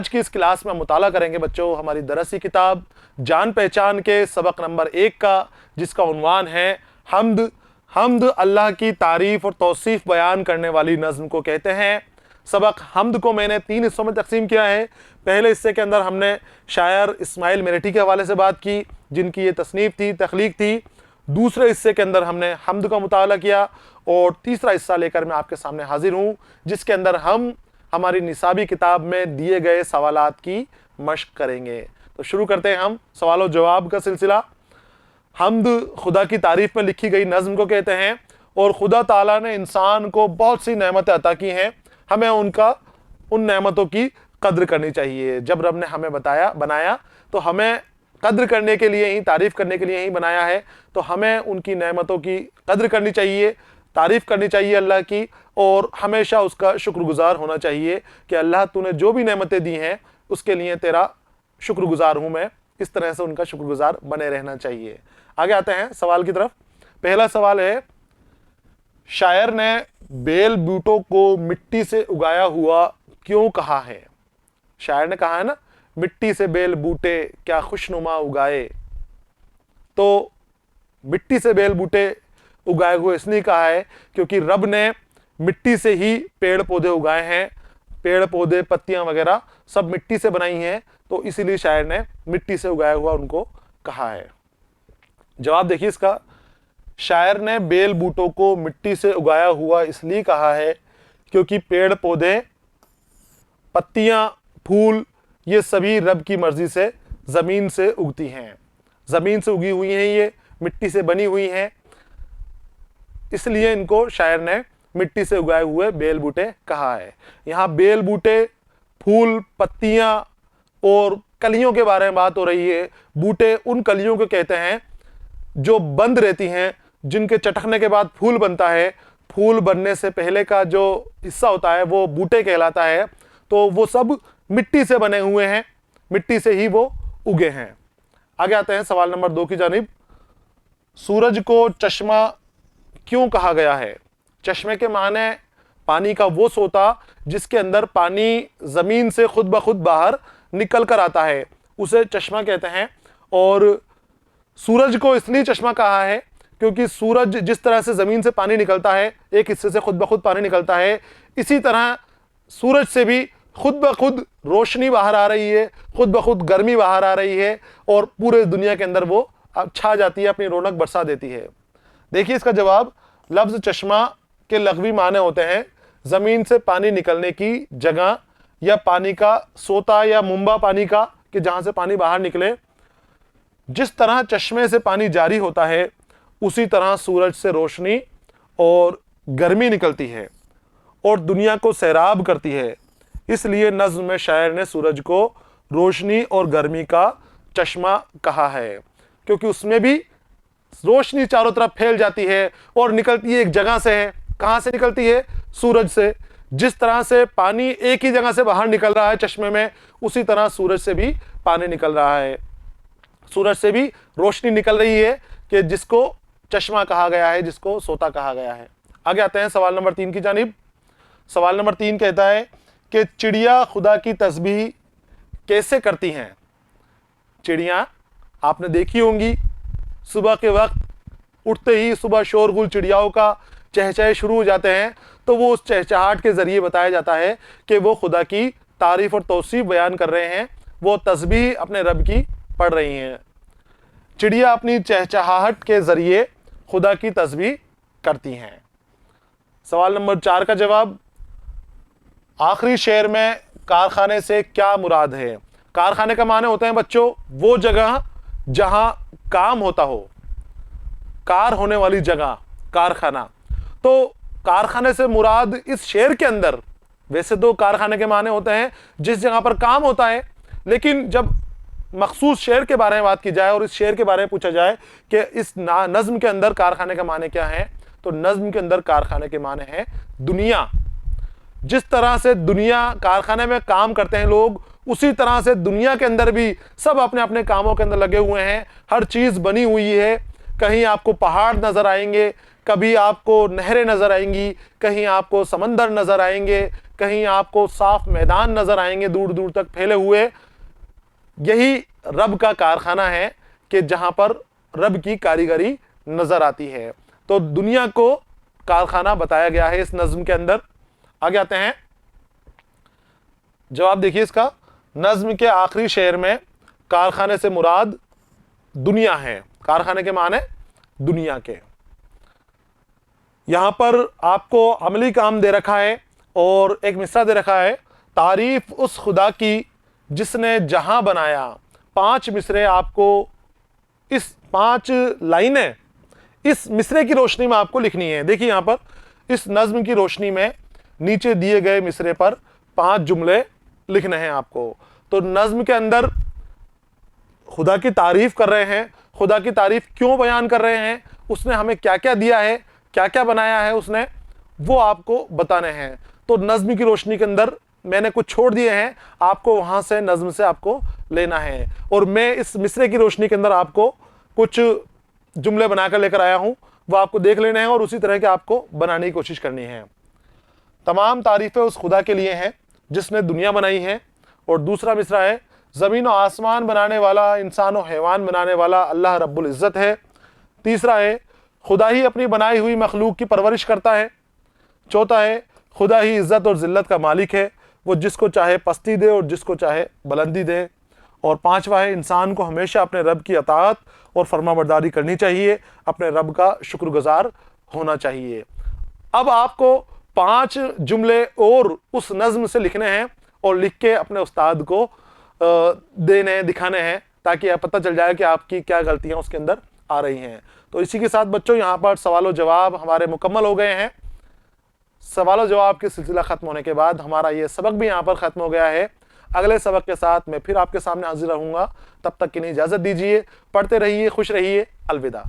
آج کی اس کلاس میں مطالعہ کریں گے بچوں ہماری درسی کتاب جان پہچان کے سبق نمبر 1 کا، جس کا عنوان ہے حمد۔ حمد اللہ کی تعریف اور توصیف بیان کرنے والی نظم کو کہتے ہیں۔ سبق حمد کو میں نے 3 حصوں میں تقسیم کیا ہے۔ پہلے حصے کے اندر ہم نے شاعر اسماعیل میرٹھی کے حوالے سے بات کی، جن کی یہ تصنیف تھی، تخلیق تھی۔ دوسرے حصے کے اندر ہم نے حمد کا مطالعہ کیا، اور تیسرا حصہ لے کر میں آپ کے سامنے حاضر ہوں، جس کے اندر ہم ہماری نصابی کتاب میں دیے گئے سوالات کی مشق کریں گے۔ تو شروع کرتے ہیں ہم سوال و جواب کا سلسلہ۔ حمد خدا کی تعریف میں لکھی گئی نظم کو کہتے ہیں، اور خدا تعالیٰ نے انسان کو بہت سی نعمتیں عطا کی ہیں، ہمیں ان نعمتوں کی قدر کرنی چاہیے۔ جب رب نے ہمیں بنایا تو ہمیں قدر کرنے کے لیے ہی، تعریف کرنے کے لیے ہی بنایا ہے، تو ہمیں ان کی نعمتوں کی قدر کرنی چاہیے، تعریف کرنی چاہیے اللہ کی، اور ہمیشہ اس کا شکر گزار ہونا چاہیے کہ اللہ تو نے جو بھی نعمتیں دی ہیں اس کے لیے تیرا شکر گزار ہوں میں، اس طرح سے ان کا شکر گزار بنے رہنا چاہیے۔ آگے آتے ہیں سوال کی طرف۔ پہلا سوال ہے، شاعر نے بیل بوٹوں کو مٹی سے اگایا ہوا کیوں کہا ہے؟ شاعر نے کہا ہے نا، مٹی سے بیل بوٹے کیا خوشنما اگائے، تو مٹی سے بیل بوٹے اگائے ہوئے اس لیے کہا ہے کیونکہ رب نے مٹی سے ہی پیڑ پودے اگائے ہیں، پیڑ پودے پتیاں وغیرہ سب مٹی سے بنائی ہیں، تو اسی لیے شاعر نے مٹی سے اگایا ہوا ان کو کہا ہے۔ جواب دیکھیے اس کا، شاعر نے بیل بوٹوں کو مٹی سے اگایا ہوا اس لیے کہا ہے کیونکہ پیڑ پودے، پتیاں، پھول، یہ سبھی رب کی مرضی سے زمین سے اگتی ہیں، زمین سے اگی ہوئی ہیں، یہ مٹی سے بنی ہوئی ہیں، اس لیے ان کو شاعر نے مٹی سے اگائے ہوئے بیل بوٹے کہا ہے۔ یہاں بیل بوٹے، پھول، پتیاں اور کلیوں کے بارے میں بات ہو رہی ہے۔ بوٹے ان کلیوں کو کہتے ہیں جو بند رہتی ہیں، جن کے چٹکنے کے بعد پھول بنتا ہے، پھول بننے سے پہلے کا جو حصہ ہوتا ہے وہ بوٹے کہلاتا ہے، تو وہ سب مٹی سے بنے ہوئے ہیں، مٹی سے ہی وہ اگے ہیں۔ آگے آتے ہیں سوال نمبر 2 کی جانب۔ سورج کو چشمہ کیوں کہا گیا ہے؟ چشمے کے معنی پانی کا وہ سوتا جس کے اندر پانی زمین سے خود بخود باہر نکل کر آتا ہے، اسے چشمہ کہتے ہیں۔ اور سورج کو اس لیے چشمہ کہا ہے کیونکہ سورج جس طرح سے زمین سے پانی نکلتا ہے، ایک حصے سے خود بخود پانی نکلتا ہے، اسی طرح سورج سے بھی خود بخود روشنی باہر آ رہی ہے، خود بخود گرمی باہر آ رہی ہے، اور پورے دنیا کے اندر وہ چھا جاتی ہے، اپنی رونق برسا دیتی ہے۔ دیکھیے اس کا جواب، لفظ چشمہ کے لغوی معنی ہوتے ہیں زمین سے پانی نکلنے کی جگہ، یا پانی کا سوتا یا منبع پانی کا، کہ جہاں سے پانی باہر نکلے۔ جس طرح چشمے سے پانی جاری ہوتا ہے اسی طرح سورج سے روشنی اور گرمی نکلتی ہے اور دنیا کو سیراب کرتی ہے، اس لیے نظم میں شاعر نے سورج کو روشنی اور گرمی کا چشمہ کہا ہے، کیونکہ اس میں بھی روشنی چاروں طرف پھیل جاتی ہے اور نکلتی ہے ایک جگہ سے ہے۔ کہاں سے نکلتی ہے؟ سورج سے۔ جس طرح سے پانی ایک ہی جگہ سے باہر نکل رہا ہے چشمے میں، اسی طرح سورج سے بھی پانی نکل رہا ہے، سورج سے بھی روشنی نکل رہی ہے، کہ جس کو چشمہ کہا گیا ہے، جس کو سوتا کہا گیا ہے۔ آگے آتے ہیں سوال نمبر 3 کی جانب۔ سوال نمبر 3 کہتا ہے کہ چڑیا خدا کی تسبیح کیسے کرتی ہیں؟ چڑیاں آپ نے دیکھی ہوں گی، صبح کے وقت اٹھتے ہی صبح شور غل چڑیاؤں کا چہچہے شروع ہو جاتے ہیں، تو وہ اس چہچہاٹ کے ذریعے بتایا جاتا ہے کہ وہ خدا کی تعریف اور توصیف بیان کر رہے ہیں، وہ تسبیح اپنے رب کی پڑھ رہی ہیں۔ چڑیا اپنی چہچہاہٹ کے ذریعے خدا کی تسبیح کرتی ہیں۔ سوال نمبر 4 کا جواب، آخری شعر میں کارخانے سے کیا مراد ہے؟ کارخانے کا معنی ہوتے ہیں بچوں وہ جگہ جہاں کام ہوتا ہو، کار ہونے والی جگہ، کارخانہ۔ تو کارخانے سے مراد اس شعر کے اندر، ویسے تو کارخانے کے معنی ہوتے ہیں جس جگہ پر کام ہوتا ہے، لیکن جب مخصوص شعر کے بارے میں بات کی جائے اور اس شعر کے بارے میں پوچھا جائے کہ اس نظم کے اندر کارخانے کا معنی کیا ہے، تو نظم کے اندر کارخانے کے معنی ہے دنیا۔ جس طرح سے دنیا کارخانے میں کام کرتے ہیں لوگ، اسی طرح سے دنیا کے اندر بھی سب اپنے اپنے کاموں کے اندر لگے ہوئے ہیں، ہر چیز بنی ہوئی ہے۔ کہیں آپ کو پہاڑ نظر آئیں گے، کبھی آپ کو نہریں نظر آئیں گی، کہیں آپ کو سمندر نظر آئیں گے، کہیں آپ کو صاف میدان نظر آئیں گے دور دور تک پھیلے ہوئے۔ یہی رب کا کارخانہ ہے کہ جہاں پر رب کی کاریگری نظر آتی ہے۔ تو دنیا کو کارخانہ بتایا گیا ہے اس نظم کے اندر۔ آگے آتے ہیں، جواب دیکھیے اس کا۔ نظم کے آخری شعر میں کارخانے سے مراد دنیا ہے۔ کارخانے کے معنی دنیا کے۔ یہاں پر آپ کو عملی کام دے رکھا ہے اور ایک مصرع دے رکھا ہے، تعریف اس خدا کی جس نے جہاں بنایا۔ 5 مصرے آپ کو، اس 5 لائنیں اس مصرے کی روشنی میں آپ کو لکھنی ہے۔ دیکھیے یہاں پر اس نظم کی روشنی میں نیچے دیے گئے مصرے پر 5 جملے لکھنے ہیں آپ کو۔ تو نظم کے اندر خدا کی تعریف کر رہے ہیں، خدا کی تعریف کیوں بیان کر رہے ہیں، اس نے ہمیں کیا کیا دیا ہے، کیا کیا بنایا ہے اس نے، وہ آپ کو بتانے ہیں۔ تو نظم کی روشنی کے اندر میں نے کچھ چھوڑ دیے ہیں، آپ کو وہاں سے نظم سے آپ کو لینا ہے، اور میں اس مصرے کی روشنی کے اندر آپ کو کچھ جملے بنا کر لے کر آیا ہوں، وہ آپ کو دیکھ لینے ہیں اور اسی طرح کے آپ کو بنانے کی کوشش کرنی ہے۔ تمام تعریفیں اس خدا کے لیے ہیں جس نے دنیا بنائی ہے۔ اور دوسرا مصرع ہے، زمین و آسمان بنانے والا، انسان و حیوان بنانے والا اللہ رب العزت ہے۔ تیسرا ہے، خدا ہی اپنی بنائی ہوئی مخلوق کی پرورش کرتا ہے۔ چوتھا ہے، خدا ہی عزت اور ذلت کا مالک ہے، وہ جس کو چاہے پستی دے اور جس کو چاہے بلندی دے۔ اور پانچواں ہے، انسان کو ہمیشہ اپنے رب کی اطاعت اور فرما برداری کرنی چاہیے، اپنے رب کا شکر گزار ہونا چاہیے۔ اب آپ کو 5 جملے اور اس نظم سے لکھنے ہیں اور لکھ کے اپنے استاد کو دینے، دکھانے ہیں، تاکہ پتہ چل جائے کہ آپ کی کیا غلطیاں اس کے اندر آ رہی ہیں۔ تو اسی کے ساتھ بچوں یہاں پر سوال و جواب ہمارے مکمل ہو گئے ہیں۔ سوال و جواب کی سلسلہ ختم ہونے کے بعد ہمارا یہ سبق بھی یہاں پر ختم ہو گیا ہے۔ اگلے سبق کے ساتھ میں پھر آپ کے سامنے حاضر رہوں گا، تب تک کے لیے اجازت دیجیے، پڑھتے رہیے، خوش رہیے، الوداع۔